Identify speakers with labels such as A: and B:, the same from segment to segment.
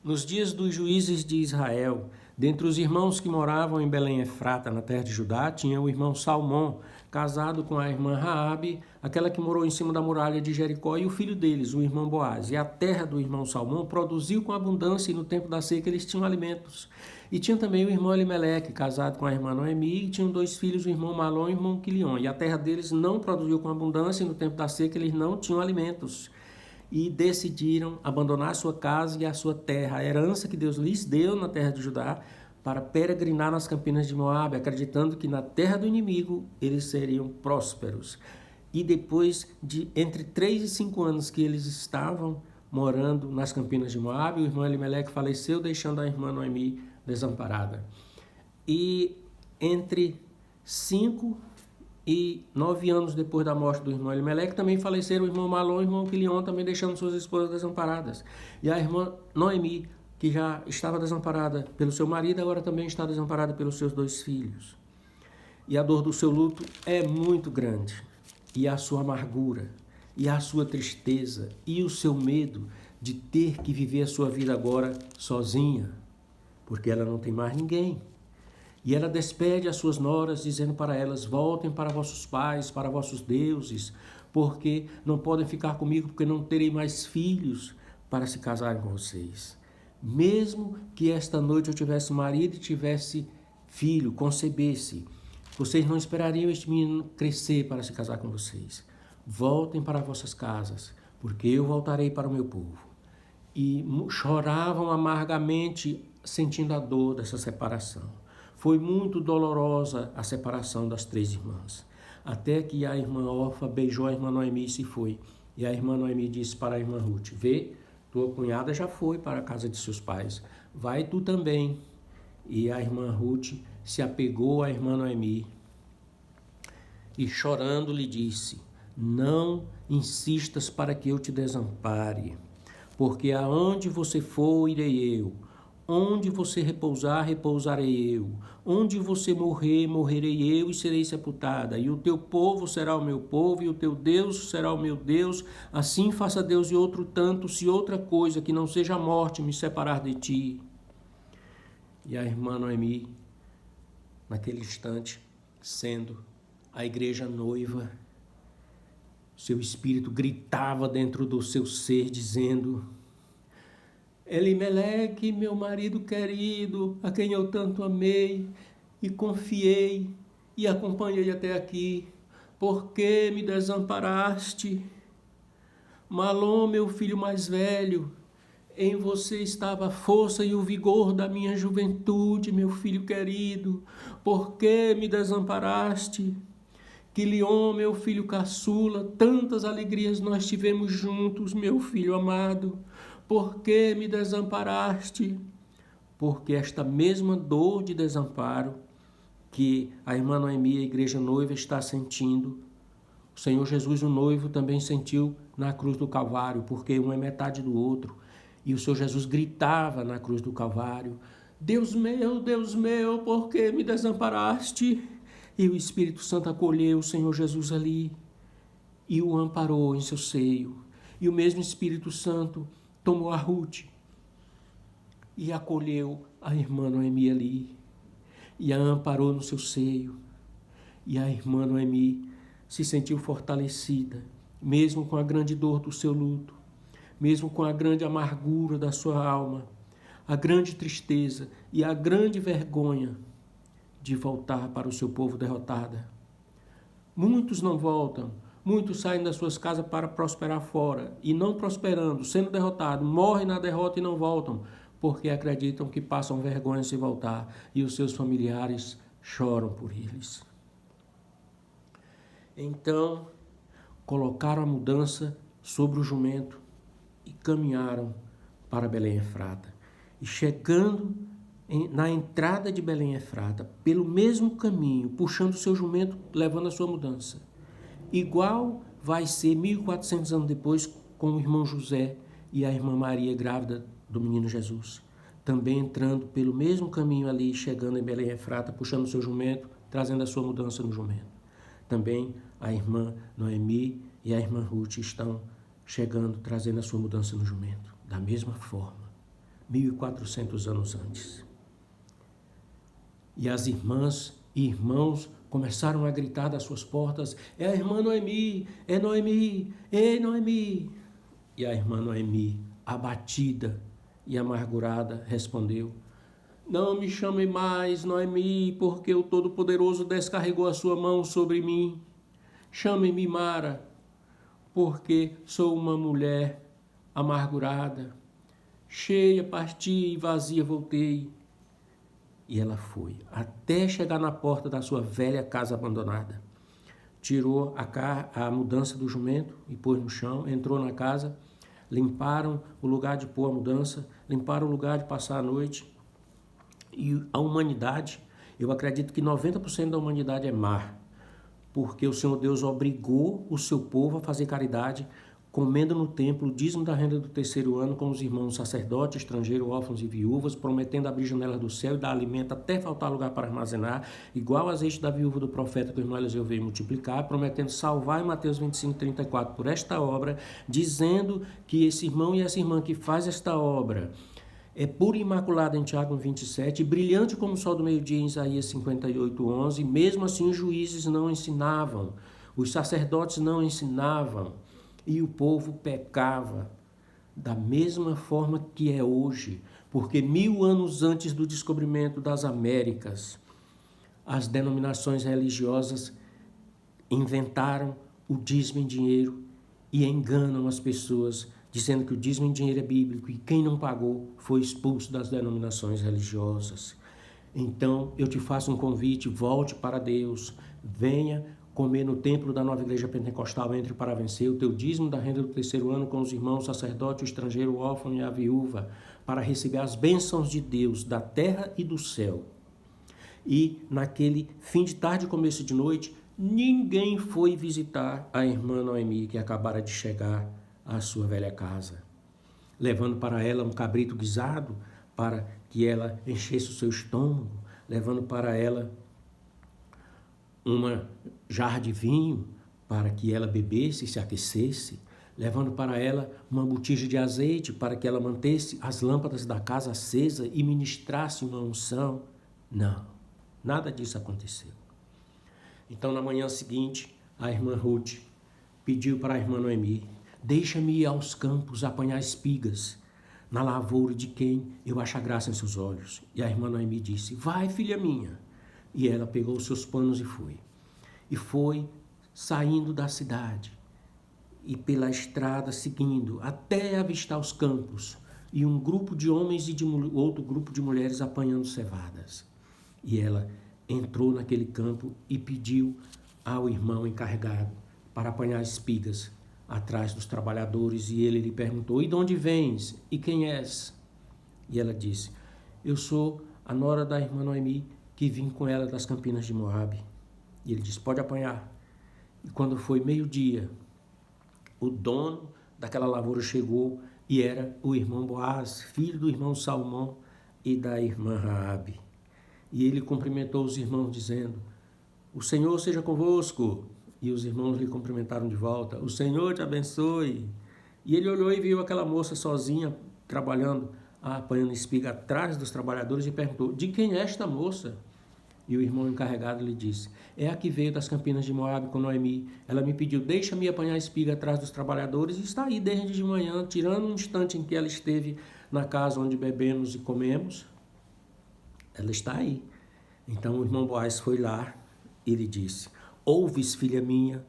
A: Nos dias dos juízes de Israel, dentre os irmãos que moravam em Belém Efrata, na terra de Judá, tinha o irmão Salmão, casado com a irmã Raabe, aquela que morou em cima da muralha de Jericó, e o filho deles, o irmão Boaz. E a terra do irmão Salmão produziu com abundância, e no tempo da seca eles tinham alimentos. E tinha também o irmão Elimeleque, casado com a irmã Noemi, e tinham 2 filhos, o irmão Malom e o irmão Quilion. E a terra deles não produziu com abundância, e no tempo da seca eles não tinham alimentos. E decidiram abandonar sua casa e a sua terra, a herança que Deus lhes deu na terra de Judá, para peregrinar nas campinas de Moabe, acreditando que na terra do inimigo eles seriam prósperos. E depois de entre 3 e 5 anos que eles estavam morando nas campinas de Moabe, o irmão Elimeleque faleceu, deixando a irmã Noemi desamparada. E entre 5 e 9 anos depois da morte do irmão Elimeleque, também faleceram o irmão Malom e o irmão Quilion, também deixando suas esposas desamparadas. E a irmã Noemi, que já estava desamparada pelo seu marido, agora também está desamparada pelos seus 2 filhos. E a dor do seu luto é muito grande, e a sua amargura, e a sua tristeza, e o seu medo de ter que viver a sua vida agora sozinha, porque ela não tem mais ninguém. E ela despede as suas noras, dizendo para elas: voltem para vossos pais, para vossos deuses, porque não podem ficar comigo, porque não terei mais filhos para se casarem com vocês. Mesmo que esta noite eu tivesse marido e tivesse filho, concebesse, vocês não esperariam este menino crescer para se casar com vocês. Voltem para vossas casas, porque eu voltarei para o meu povo. E choravam amargamente, sentindo a dor dessa separação. Foi muito dolorosa a separação das 3 irmãs, até que a irmã Orfa beijou a irmã Noemi e se foi. E a irmã Noemi disse para a irmã Ruth: vê, tua cunhada já foi para a casa de seus pais, vai tu também. E a irmã Ruth se apegou à irmã Noemi e chorando lhe disse: não insistas para que eu te desampare, porque aonde você for, irei eu. Onde você repousar, repousarei eu. Onde você morrer, morrerei eu e serei sepultada. E o teu povo será o meu povo, e o teu Deus será o meu Deus. Assim faça Deus e outro tanto, se outra coisa que não seja a morte me separar de ti. E a irmã Noemi, naquele instante, sendo a igreja noiva, seu espírito gritava dentro do seu ser, dizendo: Elimeleque, meu marido querido, a quem eu tanto amei e confiei e acompanhei até aqui, por que me desamparaste? Malom, meu filho mais velho, em você estava a força e o vigor da minha juventude, meu filho querido, por que me desamparaste? Quilion, meu filho caçula, tantas alegrias nós tivemos juntos, meu filho amado. Por que me desamparaste? Porque esta mesma dor de desamparo que a irmã Noemi, a igreja noiva, está sentindo, o Senhor Jesus, o noivo, também sentiu na cruz do Calvário, porque um é metade do outro. E o Senhor Jesus gritava na cruz do Calvário: Deus meu, por que me desamparaste? E o Espírito Santo acolheu o Senhor Jesus ali e o amparou em seu seio. E o mesmo Espírito Santo tomou a Ruth e acolheu a irmã Noemi ali e a amparou no seu seio. E a irmã Noemi se sentiu fortalecida, mesmo com a grande dor do seu luto, mesmo com a grande amargura da sua alma, a grande tristeza e a grande vergonha de voltar para o seu povo derrotada. Muitos não voltam, muitos saem das suas casas para prosperar fora, e não prosperando, sendo derrotados, morrem na derrota e não voltam, porque acreditam que passam vergonha se voltar, e os seus familiares choram por eles. Então, colocaram a mudança sobre o jumento e caminharam para Belém Efrata. E chegando na entrada de Belém Efrata, pelo mesmo caminho, puxando seu jumento, levando a sua mudança. Igual vai ser 1400 anos depois com o irmão José e a irmã Maria grávida do menino Jesus. Também entrando pelo mesmo caminho ali, chegando em Belém Efrata, puxando seu jumento, trazendo a sua mudança no jumento. Também a irmã Noemi e a irmã Ruth estão chegando, trazendo a sua mudança no jumento. Da mesma forma, 1.400 anos antes. E as irmãs e irmãos começaram a gritar das suas portas: é a irmã Noemi, é Noemi, ei Noemi. E a irmã Noemi, abatida e amargurada, respondeu: não me chame mais Noemi, porque o Todo-Poderoso descarregou a sua mão sobre mim. Chame-me Mara, porque sou uma mulher amargurada. Cheia parti e vazia voltei. E ela foi, até chegar na porta da sua velha casa abandonada. Tirou a mudança do jumento e pôs no chão, entrou na casa, limparam o lugar de pôr a mudança, limparam o lugar de passar a noite. E a humanidade, eu acredito que 90% da humanidade é má, porque o Senhor Deus obrigou o seu povo a fazer caridade, comendo no templo o dízimo da renda do terceiro ano com os irmãos sacerdotes, estrangeiros, órfãos e viúvas, prometendo abrir janelas do céu e dar alimento até faltar lugar para armazenar, igual o azeite da viúva do profeta que o irmão Eliseu veio multiplicar, prometendo salvar em Mateus 25:34 por esta obra, dizendo que esse irmão e essa irmã que faz esta obra é pura e imaculada em Tiago 27, brilhante como o sol do meio-dia em Isaías 58:11, mesmo assim os juízes não ensinavam, os sacerdotes não ensinavam, e o povo pecava da mesma forma que é hoje, porque 1000 anos antes do descobrimento das Américas, as denominações religiosas inventaram o dízimo em dinheiro e enganam as pessoas, dizendo que o dízimo em dinheiro é bíblico e quem não pagou foi expulso das denominações religiosas. Então, eu te faço um convite, volte para Deus, venha comer no templo da Nova Igreja Pentecostal, entre para vencer o teu dízimo da renda do terceiro ano com os irmãos sacerdotes, o estrangeiro, o órfão e a viúva, para receber as bênçãos de Deus, da terra e do céu. E naquele fim de tarde e começo de noite, ninguém foi visitar a irmã Noemi, que acabara de chegar à sua velha casa, levando para ela um cabrito guisado para que ela enchesse o seu estômago, levando para ela uma jarra de vinho para que ela bebesse e se aquecesse, levando para ela uma botija de azeite para que ela mantesse as lâmpadas da casa acesa e ministrasse uma unção. Não, nada disso aconteceu. Então, na manhã seguinte, a irmã Ruth pediu para a irmã Noemi: deixa-me ir aos campos apanhar espigas, na lavoura de quem eu achar graça em seus olhos. E a irmã Noemi disse: vai, filha minha. E ela pegou os seus panos e foi. E foi saindo da cidade e pela estrada seguindo até avistar os campos e um grupo de homens e outro grupo de mulheres apanhando cevadas. E ela entrou naquele campo e pediu ao irmão encarregado para apanhar espigas atrás dos trabalhadores, e ele lhe perguntou: e de onde vens? E quem és? E ela disse: eu sou a nora da irmã Noemi, que vim com ela das campinas de Moabe. E ele disse: pode apanhar. E quando foi meio-dia, o dono daquela lavoura chegou, e era o irmão Boaz, filho do irmão Salmão e da irmã Raabe. E ele cumprimentou os irmãos dizendo: o Senhor seja convosco. E os irmãos lhe cumprimentaram de volta: o Senhor te abençoe. E ele olhou e viu aquela moça sozinha, trabalhando, apanhando espiga atrás dos trabalhadores, e perguntou: de quem é esta moça? E o irmão encarregado lhe disse: é a que veio das campinas de Moabe com Noemi. Ela me pediu: deixa-me apanhar espiga atrás dos trabalhadores, e está aí desde de manhã, tirando um instante em que ela esteve na casa onde bebemos e comemos. Ela está aí. Então o irmão Boaz foi lá e lhe disse: ouves, filha minha,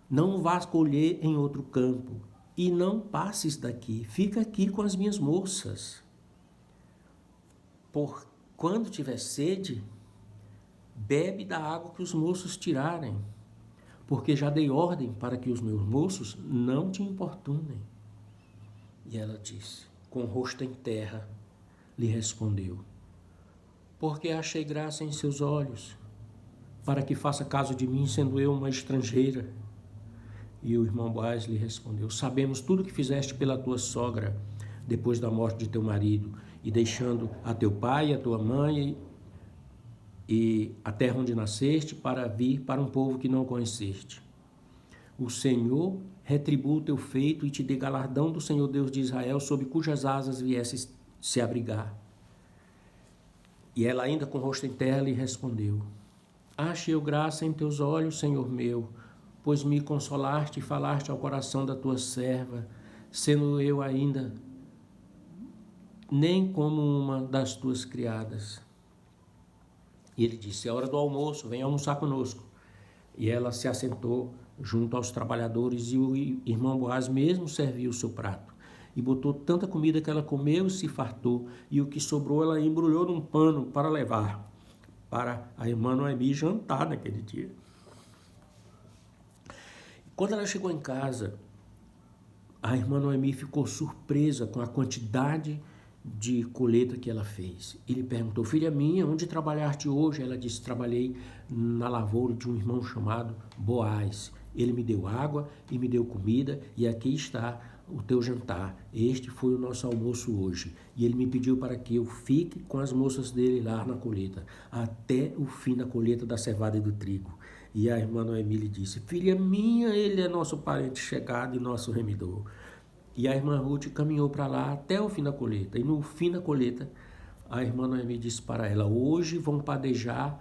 A: não vás colher em outro campo, e não passes daqui, fica aqui com as minhas moças. Por quando tiver sede, bebe da água que os moços tirarem, porque já dei ordem para que os meus moços não te importunem. E ela disse, com o rosto em terra, lhe respondeu: porque achei graça em seus olhos, para que faça caso de mim, sendo eu uma estrangeira. E o irmão Boaz lhe respondeu: sabemos tudo o que fizeste pela tua sogra, depois da morte de teu marido, e deixando a teu pai e a tua mãe e a terra onde nasceste, para vir para um povo que não conheceste. O Senhor retribua o teu feito e te dê galardão do Senhor Deus de Israel, sob cujas asas viesses se abrigar. E ela, ainda com o rosto em terra, lhe respondeu: Achei eu graça em teus olhos, Senhor meu, pois me consolaste e falaste ao coração da tua serva, sendo eu ainda nem como uma das tuas criadas. E ele disse: É hora do almoço, vem almoçar conosco. E ela se assentou junto aos trabalhadores, e o irmão Boaz mesmo serviu o seu prato. E botou tanta comida que ela comeu e se fartou, e o que sobrou ela embrulhou num pano para levar para a irmã Noemi jantar naquele dia. Quando ela chegou em casa, a irmã Noemi ficou surpresa com a quantidade de colheita que ela fez. Ele perguntou: filha minha, onde trabalhaste hoje? Ela disse: trabalhei na lavoura de um irmão chamado Boaz. Ele me deu água e me deu comida, e aqui está o teu jantar. Este foi o nosso almoço hoje. E ele me pediu para que eu fique com as moças dele lá na colheita, até o fim da colheita da cevada e do trigo. E a irmã Noemi lhe disse: filha minha, ele é nosso parente chegado e nosso remidor. E a irmã Ruth caminhou para lá até o fim da colheita. E no fim da colheita, a irmã Noemi disse para ela: hoje vão padejar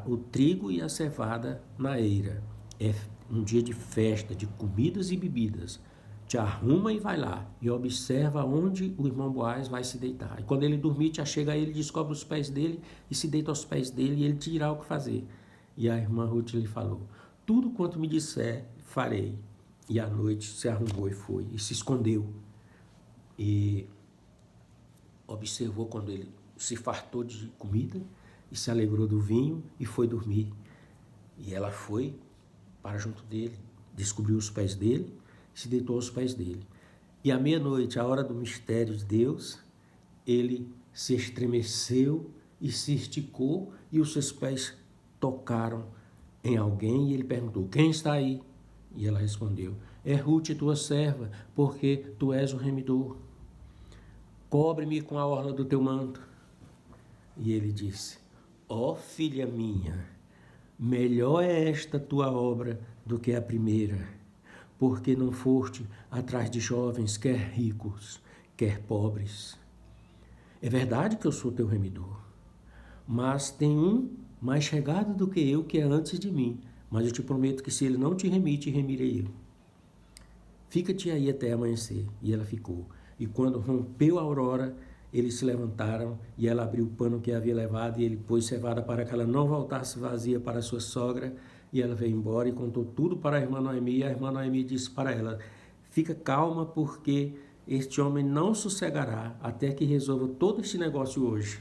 A: o trigo e a cevada na eira. É um dia de festa, de comidas e bebidas. Te arruma e vai lá. E observa onde o irmão Boaz vai se deitar. E quando ele dormir, te achega a ele, descobre os pés dele e se deita aos pés dele, e ele te dirá o que fazer. E a irmã Ruth lhe falou: tudo quanto me disser, farei. E à noite se arrumou e foi, e se escondeu. E observou quando ele se fartou de comida e se alegrou do vinho e foi dormir. E ela foi para junto dele, descobriu os pés dele, se deitou aos pés dele. E à meia-noite, a hora do mistério de Deus, ele se estremeceu e se esticou, e os seus pés tocaram em alguém, e ele perguntou: quem está aí? E ela respondeu: é Ruth, tua serva, porque tu és o remidor. Cobre-me com a orla do teu manto. E ele disse: ó filha minha, melhor é esta tua obra do que a primeira, porque não foste atrás de jovens, quer ricos, quer pobres. É verdade que eu sou teu remidor, mas tem um mais chegado do que eu, que é antes de mim. Mas eu te prometo que se ele não te remir, te remirei eu. Fica-te aí até amanhecer. E ela ficou. E quando rompeu a aurora, eles se levantaram, e ela abriu o pano que havia levado, e ele pôs cevada para que ela não voltasse vazia para sua sogra. E ela veio embora e contou tudo para a irmã Noemi. E a irmã Noemi disse para ela: fica calma, porque este homem não sossegará até que resolva todo este negócio hoje.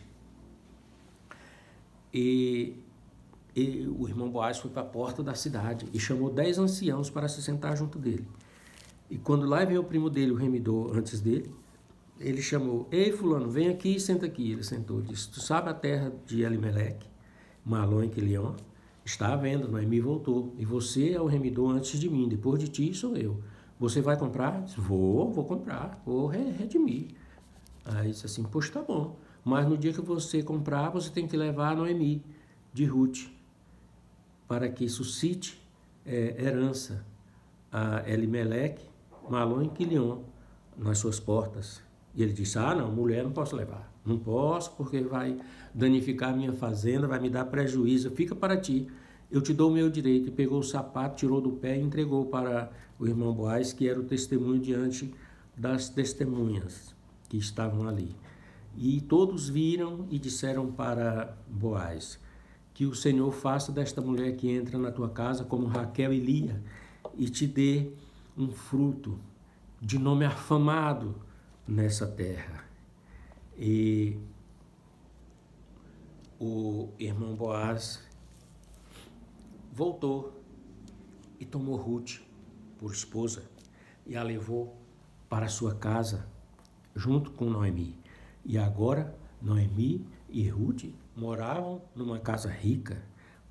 A: E o irmão Boaz foi para a porta da cidade e chamou 10 anciãos para se sentar junto dele. E quando lá veio o primo dele, o remidor, antes dele, ele chamou: ei fulano, vem aqui e senta aqui. Ele sentou e disse: tu sabe a terra de Elimeleque, Malom e Quilion? Está à venda, Noemi voltou. E você é o remidor antes de mim, depois de ti sou eu. Você vai comprar? Disse: vou comprar, vou redimir. Aí disse assim: poxa, tá bom. Mas no dia que você comprar, você tem que levar a Noemi de Ruth, para que suscite herança a Elimeleque, Malom e Quilion nas suas portas. E ele disse: ah, não, mulher não posso levar. Não posso, porque vai danificar a minha fazenda, vai me dar prejuízo. Fica para ti, eu te dou o meu direito. E pegou o sapato, tirou do pé e entregou para o irmão Boaz, que era o testemunho diante das testemunhas que estavam ali. E todos viram e disseram para Boaz: que o Senhor faça desta mulher que entra na tua casa como Raquel e Lia, e te dê um fruto de nome afamado nessa terra. E o irmão Boaz voltou e tomou Ruth por esposa e a levou para sua casa junto com Noemi. E agora Noemi e Ruth moravam numa casa rica,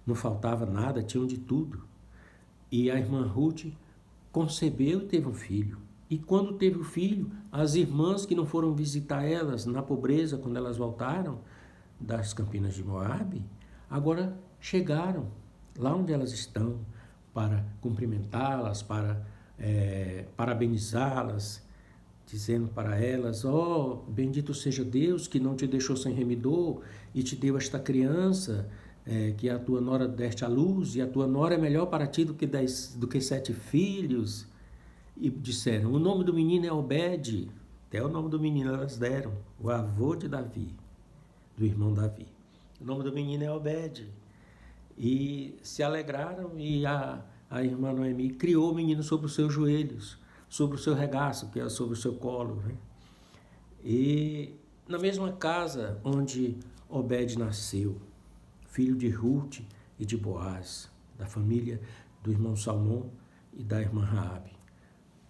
A: não faltava nada, tinham de tudo. E a irmã Ruth concebeu e teve um filho. E quando teve o filho, as irmãs que não foram visitar elas na pobreza, quando elas voltaram das Campinas de Moabe, agora chegaram lá onde elas estão para cumprimentá-las, para parabenizá-las. dizendo para elas: ó, bendito seja Deus que não te deixou sem remidor e te deu esta criança, que a tua nora deste à luz, e a tua nora é melhor para ti do que 7 filhos. E disseram: o nome do menino é Obed. Até o nome do menino elas deram, o avô de Davi, do irmão Davi. O nome do menino é Obed. E se alegraram, e a irmã Noemi criou o menino sobre os seus joelhos, sobre o seu regaço, que é sobre o seu colo, né? E na mesma casa onde Obed nasceu, filho de Ruth e de Boaz, da família do irmão Salmão e da irmã Raabe.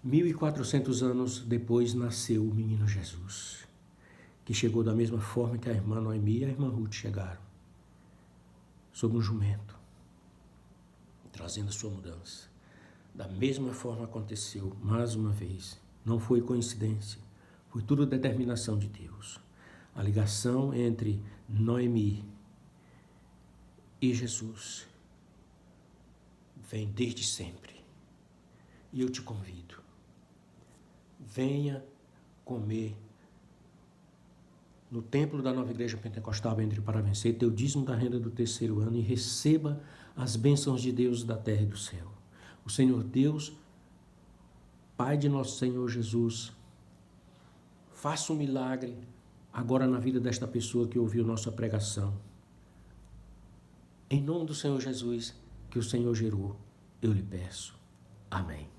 A: 1400 anos depois nasceu o menino Jesus, que chegou da mesma forma que a irmã Noemi e a irmã Ruth chegaram, sob um jumento, trazendo a sua mudança. Da mesma forma aconteceu mais uma vez. Não foi coincidência, foi tudo determinação de Deus. A ligação entre Noemi e Jesus vem desde sempre. E eu te convido, venha comer no templo da Nova Igreja Pentecostal Entre para Vencer teu dízimo da renda do 3º ano e receba as bênçãos de Deus da terra e do céu. O Senhor Deus, Pai de nosso Senhor Jesus, faça um milagre agora na vida desta pessoa que ouviu nossa pregação. Em nome do Senhor Jesus, que o Senhor gerou, eu lhe peço. Amém.